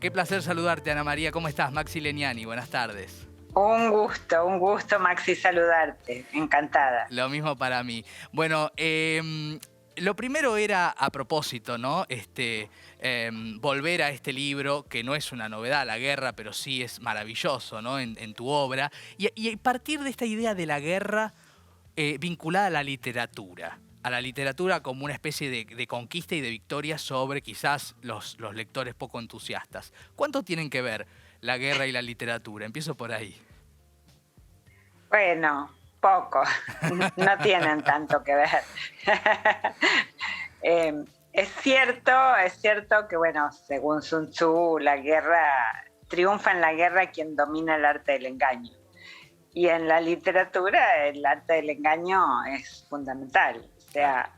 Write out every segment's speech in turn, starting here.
Qué placer saludarte, Ana María. ¿Cómo estás? Maxi Leniani, buenas tardes. Un gusto, Maxi, saludarte. Encantada. Lo mismo para mí. Bueno, lo primero era a propósito, ¿no? Volver a este libro, que no es una novedad, la guerra, pero sí es maravilloso, ¿no? En tu obra. Y partir de esta idea de la guerra vinculada a la literatura. A la literatura como una especie de conquista y de victoria sobre quizás los lectores poco entusiastas. ¿Cuánto tienen que ver la guerra y la literatura? Empiezo por ahí. Bueno, poco. No tienen tanto que ver. Es cierto que, bueno, según Sun Tzu, triunfa en la guerra quien domina el arte del engaño. Y en la literatura el arte del engaño es fundamental. O sea,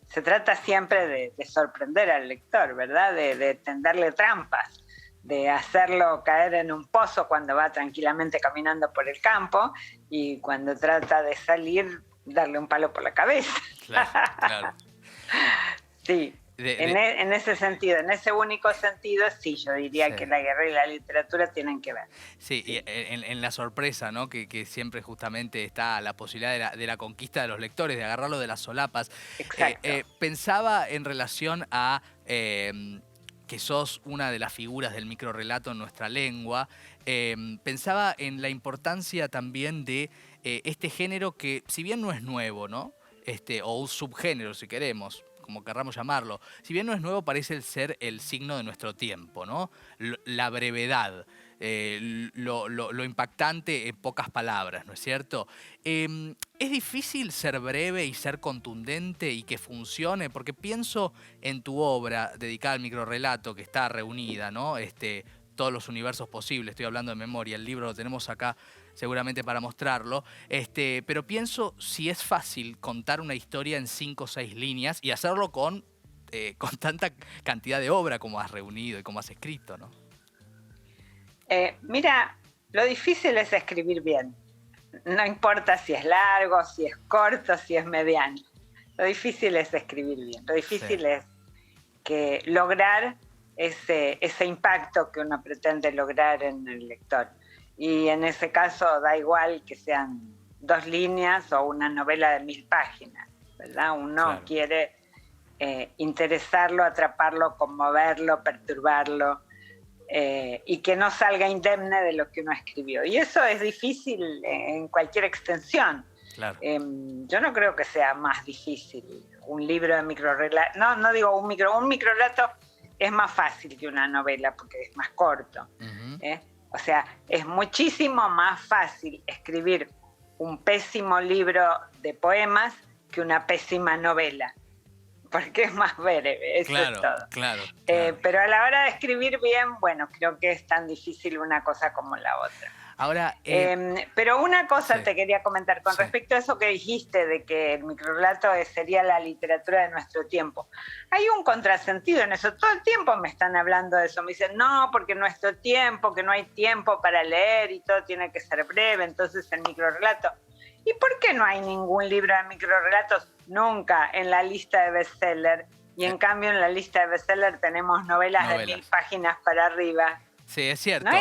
se trata siempre de sorprender al lector, ¿verdad? De tenderle trampas, de hacerlo caer en un pozo cuando va tranquilamente caminando por el campo y cuando trata de salir, darle un palo por la cabeza. Claro, claro. Sí. En ese sentido, en ese único sentido, sí, yo diría Sí. que la guerra y la literatura tienen que ver. Sí, Sí. y en la sorpresa, ¿no? Que siempre justamente está la posibilidad de la conquista de los lectores, de agarrarlo de las solapas. Exacto. Pensaba en relación a que sos una de las figuras del microrrelato en nuestra lengua. Pensaba en la importancia también de este género que, si bien no es nuevo, ¿no? O un subgénero, si queremos, como querramos llamarlo. Si bien no es nuevo, parece ser el signo de nuestro tiempo, ¿no? La brevedad, lo impactante en pocas palabras, ¿no es cierto? ¿Es difícil ser breve y ser contundente y que funcione? Porque pienso en tu obra dedicada al microrrelato, que está reunida, ¿no? Todos los universos posibles, estoy hablando de memoria, el libro lo tenemos acá seguramente para mostrarlo, pero pienso si es fácil contar una historia en 5 o 6 líneas y hacerlo con tanta cantidad de obra como has reunido y como has escrito, ¿no? Mira, lo difícil es escribir bien. No importa si es largo, si es corto, si es mediano. Lo difícil es escribir bien. Lo difícil Sí. es que lograr ese impacto que uno pretende lograr en el lector. Y en ese caso da igual que sean 2 líneas o una novela de 1000 páginas, ¿verdad? Uno Claro. quiere interesarlo, atraparlo, conmoverlo, perturbarlo, y que no salga indemne de lo que uno escribió. Y eso es difícil en cualquier extensión. Claro. Yo no creo que sea más difícil un libro de microrrelato. No digo un microrrelato es más fácil que una novela porque es más corto. O sea, es muchísimo más fácil escribir un pésimo libro de poemas que una pésima novela, porque es más breve, eso Claro, es todo. claro. Pero a la hora de escribir bien, bueno, creo que es tan difícil una cosa como la otra. Ahora, pero una cosa sí, te quería comentar con sí. respecto a eso que dijiste de que el microrrelato sería la literatura de nuestro tiempo. Hay un contrasentido en eso. Todo el tiempo me están hablando de eso. Me dicen, no, porque nuestro tiempo, que no hay tiempo para leer y todo tiene que ser breve, entonces el microrrelato. ¿Y por qué no hay ningún libro de microrrelatos nunca en la lista de bestseller? Y en cambio en la lista de bestseller tenemos novelas de 1000 páginas para arriba. Sí, es cierto. No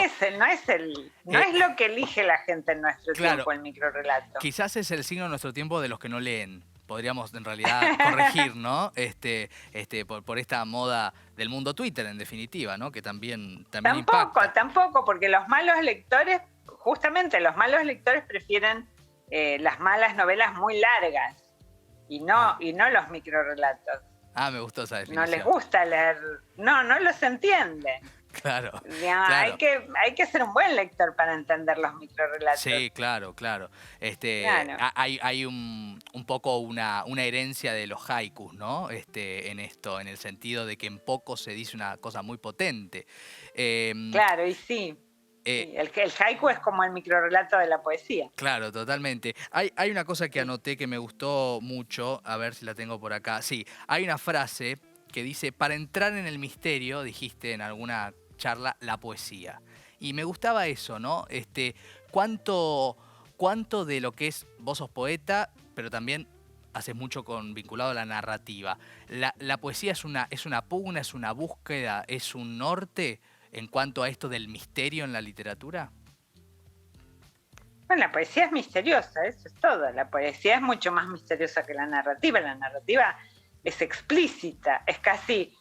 es lo que elige la gente en nuestro tiempo, el microrrelato. Quizás es el signo de nuestro tiempo de los que no leen. Podríamos en realidad corregir, ¿no? Por esta moda del mundo Twitter, en definitiva, ¿no? Que también impacta. Tampoco, porque los malos lectores, justamente los malos lectores prefieren las malas novelas muy largas y no los microrrelatos. Me gustó esa definición. No les gusta leer, no los entienden. Claro, claro. Hay que ser un buen lector para entender los microrrelatos. Sí, claro. Claro. Hay un poco una herencia de los haikus, ¿no? En esto, en el sentido de que en poco se dice una cosa muy potente. Claro, y sí. El haiku es como el microrrelato de la poesía. Claro, totalmente. Hay una cosa que anoté que me gustó mucho, a ver si la tengo por acá. Sí, hay una frase que dice, para entrar en el misterio, dijiste en alguna charla, la poesía. Y me gustaba eso, ¿no? ¿Cuánto de lo que es, vos sos poeta, pero también haces mucho vinculado a la narrativa? ¿La poesía es una pugna, es una búsqueda, es un norte? en cuanto a esto del misterio en la literatura? Bueno, la poesía es misteriosa, eso es todo. La poesía es mucho más misteriosa que la narrativa. La narrativa es explícita, es casi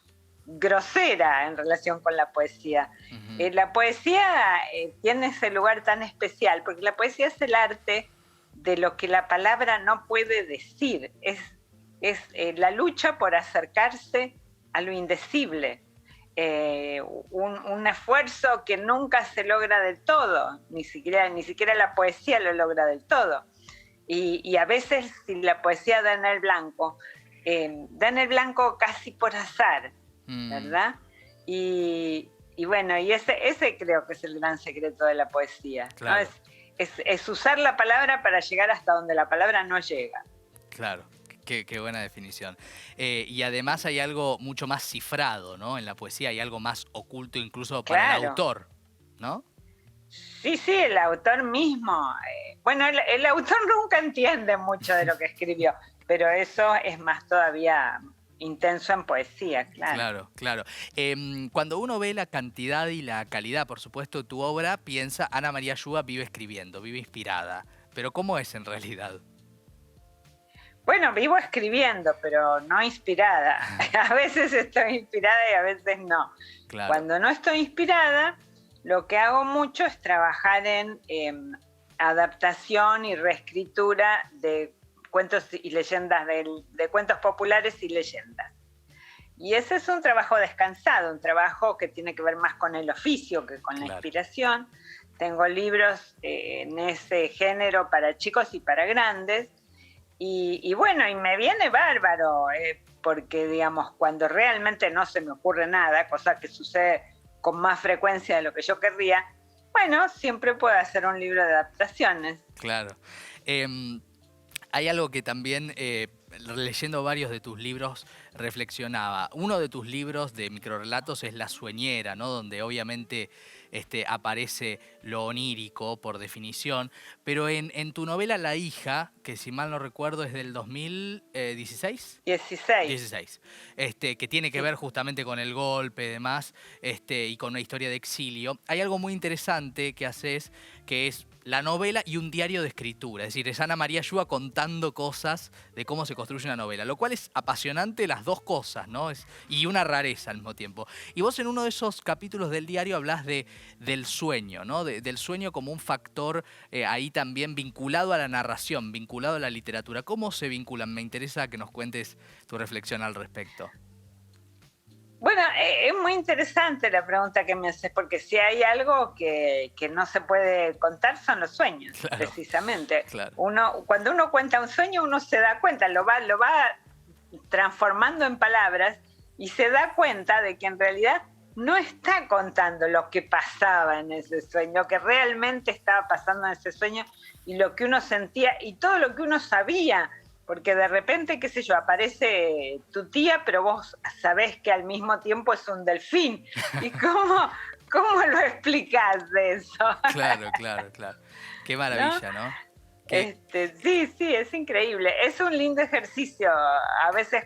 grosera en relación con la poesía. La poesía tiene ese lugar tan especial, porque la poesía es el arte de lo que la palabra no puede decir. Es la lucha por acercarse a lo indecible. Un esfuerzo que nunca se logra del todo, ni siquiera la poesía lo logra del todo. Y a veces, si la poesía da en el blanco casi por azar, ¿verdad? Y bueno, y ese creo que es el gran secreto de la poesía, claro. ¿no? Es usar la palabra para llegar hasta donde la palabra no llega. Claro. Qué buena definición. Y además hay algo mucho más cifrado, ¿no? En la poesía hay algo más oculto incluso para el autor, ¿no? Sí, el autor mismo. Bueno, el autor nunca entiende mucho de lo que escribió, pero eso es más todavía intenso en poesía, claro. Claro. Cuando uno ve la cantidad y la calidad, por supuesto, de tu obra, piensa, Ana María Yuba vive escribiendo, vive inspirada. Pero ¿cómo es en realidad? Bueno, vivo escribiendo, pero no inspirada. A veces estoy inspirada y a veces no. Claro. Cuando no estoy inspirada, lo que hago mucho es trabajar en adaptación y reescritura de cuentos y leyendas, de cuentos populares y leyendas. Y ese es un trabajo descansado, un trabajo que tiene que ver más con el oficio que con la inspiración. Tengo libros en ese género para chicos y para grandes. Y bueno, y me viene bárbaro, porque digamos, cuando realmente no se me ocurre nada, cosa que sucede con más frecuencia de lo que yo querría, bueno, siempre puedo hacer un libro de adaptaciones. Claro. Hay algo que también, leyendo varios de tus libros, reflexionaba. Uno de tus libros de microrelatos es La sueñera, ¿no? Donde obviamente aparece lo onírico, por definición. Pero en tu novela La hija, que si mal no recuerdo es del 2016. 16. Que tiene que ver justamente con el golpe y demás, y con una historia de exilio. Hay algo muy interesante que haces, que es la novela y un diario de escritura. Es decir, es Ana María Yuba contando cosas de cómo se construye una novela, lo cual es apasionante las dos cosas, ¿no? Y una rareza al mismo tiempo. Y vos en uno de esos capítulos del diario hablás del sueño, ¿no? Del sueño como un factor ahí también vinculado a la narración, vinculado a la literatura. ¿Cómo se vinculan? Me interesa que nos cuentes tu reflexión al respecto. Bueno, es muy interesante la pregunta que me haces, porque si hay algo que no se puede contar son los sueños, precisamente. Claro. Cuando uno cuenta un sueño, uno se da cuenta, lo va transformando en palabras y se da cuenta de que en realidad no está contando lo que pasaba en ese sueño, lo que realmente estaba pasando en ese sueño y lo que uno sentía y todo lo que uno sabía. Porque de repente, qué sé yo, aparece tu tía, pero vos sabés que al mismo tiempo es un delfín. ¿Y cómo lo explicás de eso? Claro. Qué maravilla, ¿no? Sí, es increíble. Es un lindo ejercicio. A veces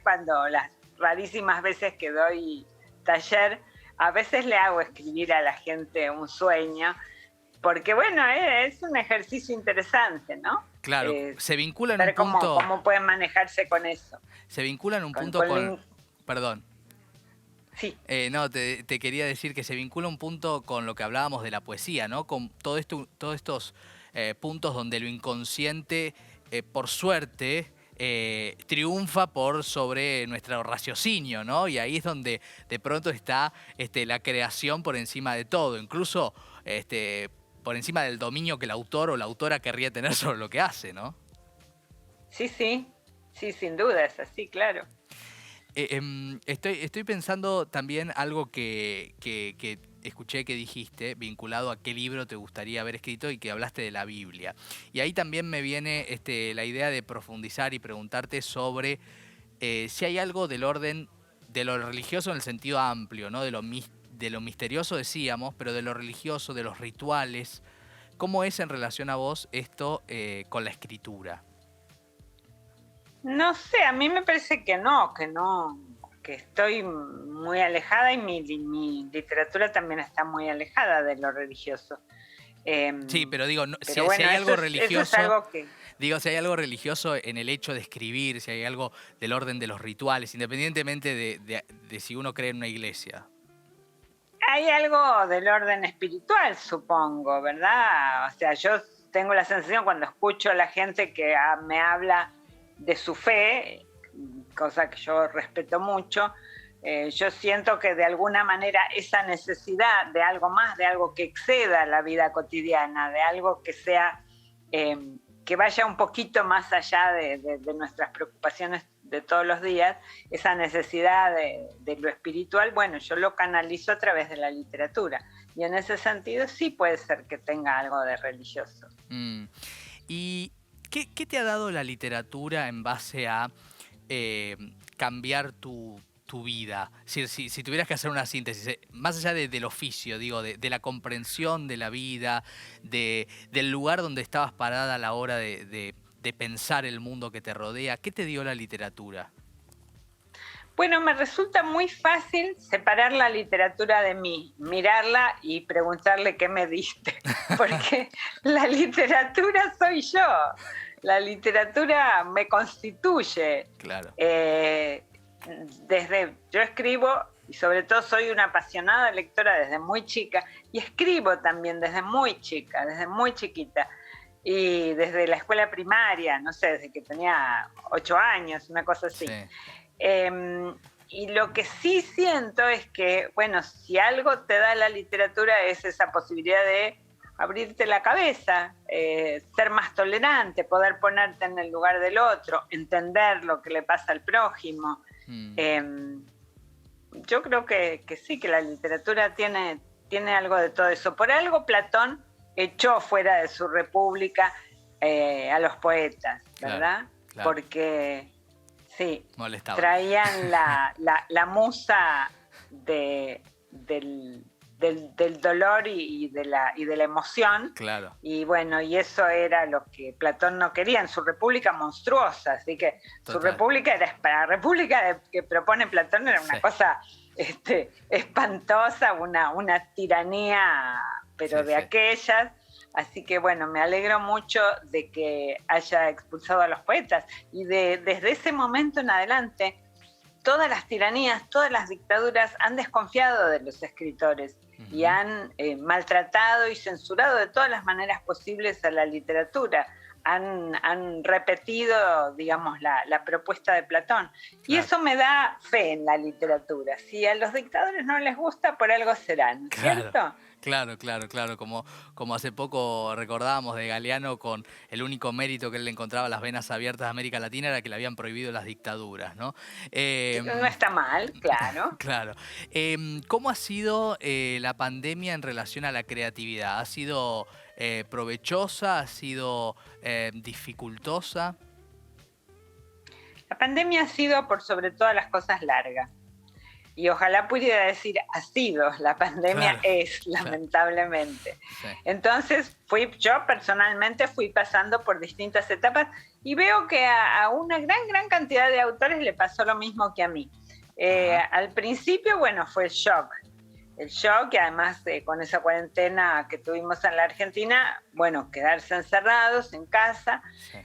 las rarísimas veces que doy taller, a veces le hago escribir a la gente un sueño. Porque bueno, es un ejercicio interesante, ¿no? Claro, se vincula en un punto... ¿Cómo pueden manejarse con eso? Se vincula en un punto con... Perdón. Sí. No, te quería decir que se vincula un punto con lo que hablábamos de la poesía, ¿no? Con todos estos puntos donde lo inconsciente, por suerte, triunfa por sobre nuestro raciocinio, ¿no? Y ahí es donde de pronto está la creación por encima de todo, incluso por encima del dominio que el autor o la autora querría tener sobre lo que hace, ¿no? Sí, sin duda, es así, claro. Estoy pensando también algo que escuché que dijiste, vinculado a qué libro te gustaría haber escrito y que hablaste de la Biblia. Y ahí también me viene la idea de profundizar y preguntarte sobre si hay algo del orden de lo religioso en el sentido amplio, ¿no? De lo misterioso decíamos, pero de lo religioso, de los rituales. ¿Cómo es en relación a vos esto con la escritura? No sé, a mí me parece que no estoy muy alejada y mi literatura también está muy alejada de lo religioso. Sí, pero digo, si bueno, hay algo eso religioso, es algo que... digo, si hay algo religioso en el hecho de escribir, si hay algo del orden de los rituales, independientemente de si uno cree en una iglesia. Hay algo del orden espiritual, supongo, ¿verdad? O sea, yo tengo la sensación cuando escucho a la gente que me habla de su fe, cosa que yo respeto mucho, yo siento que de alguna manera esa necesidad de algo más, de algo que exceda la vida cotidiana, de algo que sea, que vaya un poquito más allá de nuestras preocupaciones de todos los días, esa necesidad de lo espiritual, bueno, yo lo canalizo a través de la literatura. Y en ese sentido sí puede ser que tenga algo de religioso. ¿Y qué te ha dado la literatura en base a cambiar tu vida? Si tuvieras que hacer una síntesis, más allá del oficio, digo, de la comprensión de la vida, del lugar donde estabas parada a la hora de pensar el mundo que te rodea, ¿qué te dio la literatura? Bueno, me resulta muy fácil separar la literatura de mí, mirarla y preguntarle qué me diste, porque la literatura soy yo, la literatura me constituye. Claro. Yo escribo y sobre todo soy una apasionada lectora desde muy chica y escribo también desde muy chica, desde muy chiquita. Y desde la escuela primaria, no sé, desde que tenía 8 años, una cosa así. Sí. Y lo que sí siento es que, bueno, si algo te da la literatura es esa posibilidad de abrirte la cabeza, ser más tolerante, poder ponerte en el lugar del otro, entender lo que le pasa al prójimo. Yo creo que sí, que la literatura tiene algo de todo eso. Por algo Platón echó fuera de su república a los poetas, ¿verdad? Claro. Porque sí, molestaban. Traían la musa del dolor y de la emoción. Claro. Y bueno, y eso era lo que Platón no quería en su república monstruosa. Así que total. Su república era, para la república que propone Platón era una cosa espantosa, una tiranía, pero de aquellas. Así que bueno, me alegro mucho de que haya expulsado a los poetas. Y desde ese momento en adelante, todas las tiranías, todas las dictaduras han desconfiado de los escritores y han maltratado y censurado de todas las maneras posibles a la literatura. Han repetido, digamos, la propuesta de Platón. Claro. Y eso me da fe en la literatura. Si a los dictadores no les gusta, por algo serán, ¿cierto? Claro. Como hace poco recordábamos de Galeano, con el único mérito que él le encontraba a las venas abiertas de América Latina era que le habían prohibido las dictaduras, ¿no? No está mal, claro. Claro. ¿Cómo ha sido la pandemia en relación a la creatividad? ¿Ha sido provechosa? ¿Ha sido dificultosa? La pandemia ha sido, por sobre todas las cosas, larga. Y ojalá pudiera decir ha sido, la pandemia es, lamentablemente. Sí. Entonces, yo personalmente fui pasando por distintas etapas y veo que a una gran cantidad de autores le pasó lo mismo que a mí. Al principio, bueno, fue el shock, y además con esa cuarentena que tuvimos en la Argentina, bueno, quedarse encerrados en casa. Sí.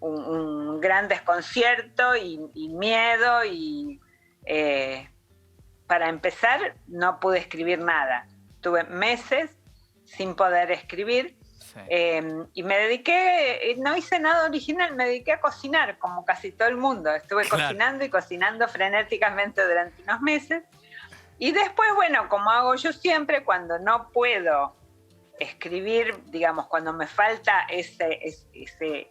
Un gran desconcierto y miedo y para empezar no pude escribir nada. Tuve meses sin poder escribir. Sí. Y me dediqué, no hice nada original, me dediqué a cocinar como casi todo el mundo. Estuve cocinando y cocinando frenéticamente durante unos meses y después, bueno, como hago yo siempre, cuando no puedo escribir, digamos, cuando me falta ese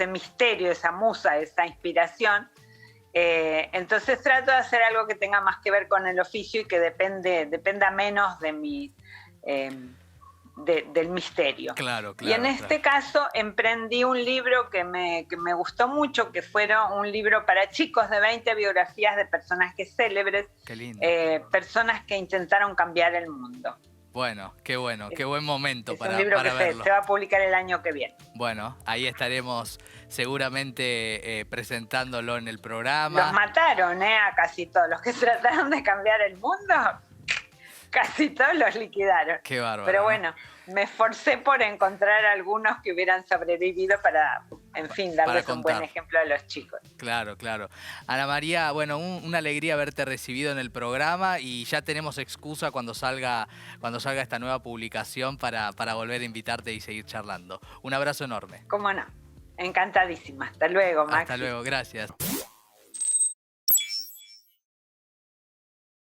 misterio, esa musa, esa inspiración, entonces trato de hacer algo que tenga más que ver con el oficio y que dependa menos de del misterio. Claro, y en este caso emprendí un libro que me gustó mucho, que fueron un libro para chicos de 20 biografías de personajes célebres, personas que intentaron cambiar el mundo. Bueno, qué buen momento para verlo. Es un libro que se va a publicar el año que viene. Bueno, ahí estaremos seguramente presentándolo en el Los programa. mataron, a casi todos los que trataron de cambiar el mundo. Casi todos los liquidaron. Qué bárbaro. Pero ¿no? bueno, me esforcé por encontrar algunos que hubieran sobrevivido para, en fin, darles un buen ejemplo a los chicos. Claro, claro. Ana María, bueno, una alegría haberte recibido en el programa y ya tenemos excusa cuando salga esta nueva publicación para volver a invitarte y seguir charlando. Un abrazo enorme. ¿Cómo no? Encantadísima. Hasta luego, Maxi. Hasta luego, gracias.